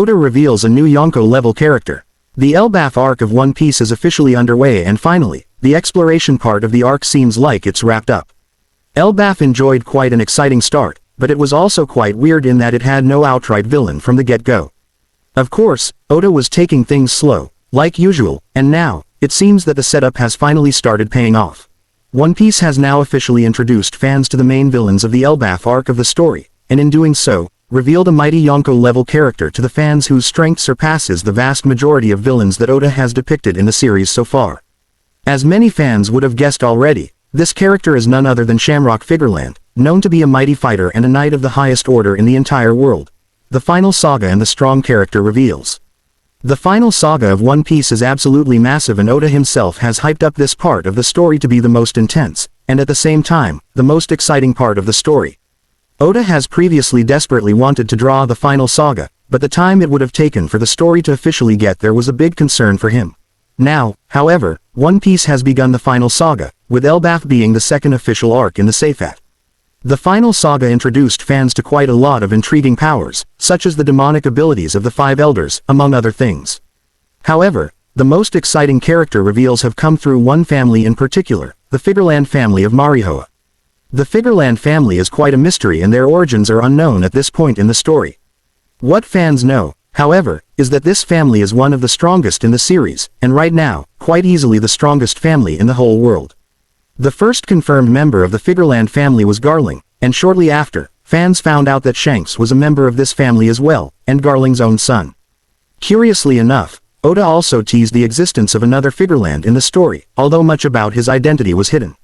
Oda reveals a new Yonko-level character. The elbaf arc of One Piece is officially underway and finally, the exploration part of the arc seems like it's wrapped up. Elbaf enjoyed quite an exciting start, but it was also quite weird in that it had no outright villain from the get-go. Of course, Oda was taking things slow, like usual, and now, it seems that the setup has finally started paying off. One Piece has now officially introduced fans to the main villains of the elbaf arc of the story, and in doing so, revealed a mighty Yonko-level character to the fans whose strength surpasses the vast majority of villains that Oda has depicted in the series so far. As many fans would have guessed already, this character is none other than Shamrock Figarland, known to be a mighty fighter and a knight of the highest order in the entire world. The final saga and the strong character reveals. The final saga of One Piece is absolutely massive and Oda himself has hyped up this part of the story to be the most intense, and at the same time, the most exciting part of the story. Oda has previously desperately wanted to draw the final saga, but the time it would have taken for the story to officially get there was a big concern for him. Now, however, One Piece has begun the final saga, with elbaf being the second official arc in the Safat. The final saga introduced fans to quite a lot of intriguing powers, such as the demonic abilities of the Five Elders, among other things. However, the most exciting character reveals have come through one family in particular, the Figarland family of Marihoa. The Figarland family is quite a mystery and their origins are unknown at this point in the story. What fans know, however, is that this family is one of the strongest in the series, and right now, quite easily the strongest family in the whole world. The first confirmed member of the Figarland family was Garling, and shortly after, fans found out that Shanks was a member of this family as well, and Garling's own son. Curiously enough, Oda also teased the existence of another Figarland in the story, although much about his identity was hidden.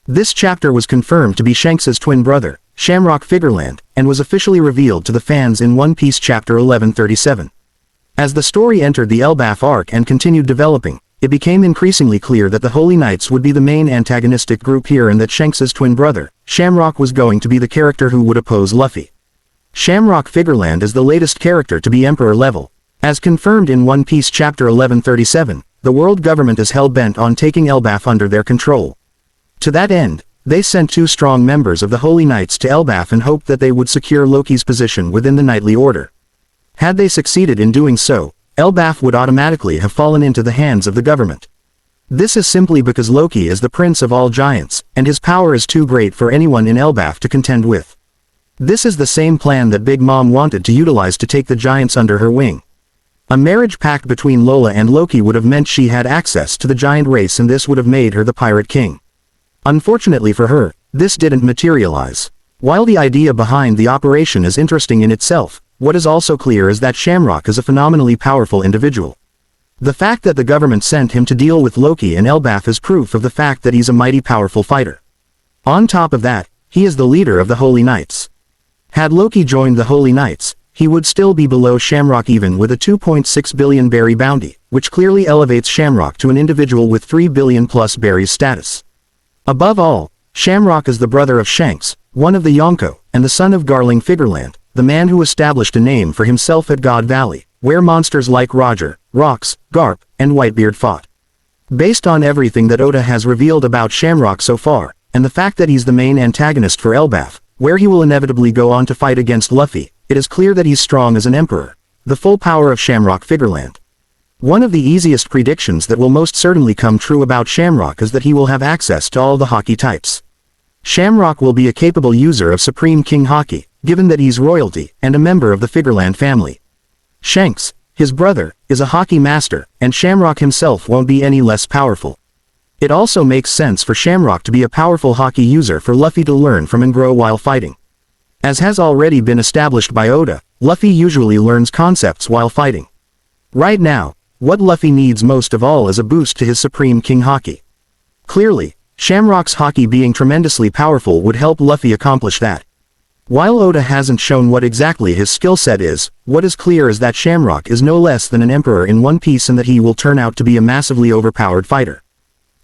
This chapter was confirmed to be Shanks's twin brother, Shamrock Figarland, and was officially revealed to the fans in One Piece chapter 1137. As the story entered the elbaf arc and continued developing, it became increasingly clear that the Holy Knights would be the main antagonistic group here and that Shanks's twin brother, Shamrock, was going to be the character who would oppose Luffy. Shamrock Figarland is the latest character to be Emperor level. As confirmed in One Piece chapter 1137, the world government is hell-bent on taking elbaf under their control. To that end, they sent two strong members of the Holy Knights to elbaf and hoped that they would secure Loki's position within the Knightly Order. Had they succeeded in doing so, elbaf would automatically have fallen into the hands of the government. This is simply because Loki is the prince of all giants, and his power is too great for anyone in elbaf to contend with. This is the same plan that Big Mom wanted to utilize to take the giants under her wing. A marriage pact between Lola and Loki would have meant she had access to the giant race and this would have made her the Pirate King. Unfortunately for her, this didn't materialize. While the idea behind the operation is interesting in itself, what is also clear is that Shamrock is a phenomenally powerful individual. The fact that the government sent him to deal with Loki and elbaf is proof of the fact that he's a mighty powerful fighter. On top of that, he is the leader of the Holy Knights. Had Loki joined the Holy Knights, he would still be below Shamrock even with a 2.6 billion berry bounty, which clearly elevates Shamrock to an individual with 3 billion plus berries status. Above all, Shamrock is the brother of Shanks, one of the Yonko, and the son of Garling Figarland, the man who established a name for himself at God Valley, where monsters like Roger, Rox, Garp, and Whitebeard fought. Based on everything that Oda has revealed about Shamrock so far, and the fact that he's the main antagonist for elbaf, where he will inevitably go on to fight against Luffy, it is clear that he's strong as an emperor. The full power of Shamrock Figarland. One of the easiest predictions that will most certainly come true about Shamrock is that he will have access to all the Haki types. Shamrock will be a capable user of Supreme King Haki, given that he's royalty and a member of the Figarland family. Shanks, his brother, is a Haki master, and Shamrock himself won't be any less powerful. It also makes sense for Shamrock to be a powerful Haki user for Luffy to learn from and grow while fighting. As has already been established by Oda, Luffy usually learns concepts while fighting. Right now, what Luffy needs most of all is a boost to his Supreme King Haki. Clearly, Shamrock's Haki being tremendously powerful would help Luffy accomplish that. While Oda hasn't shown what exactly his skill set is, what is clear is that Shamrock is no less than an emperor in One Piece and that he will turn out to be a massively overpowered fighter.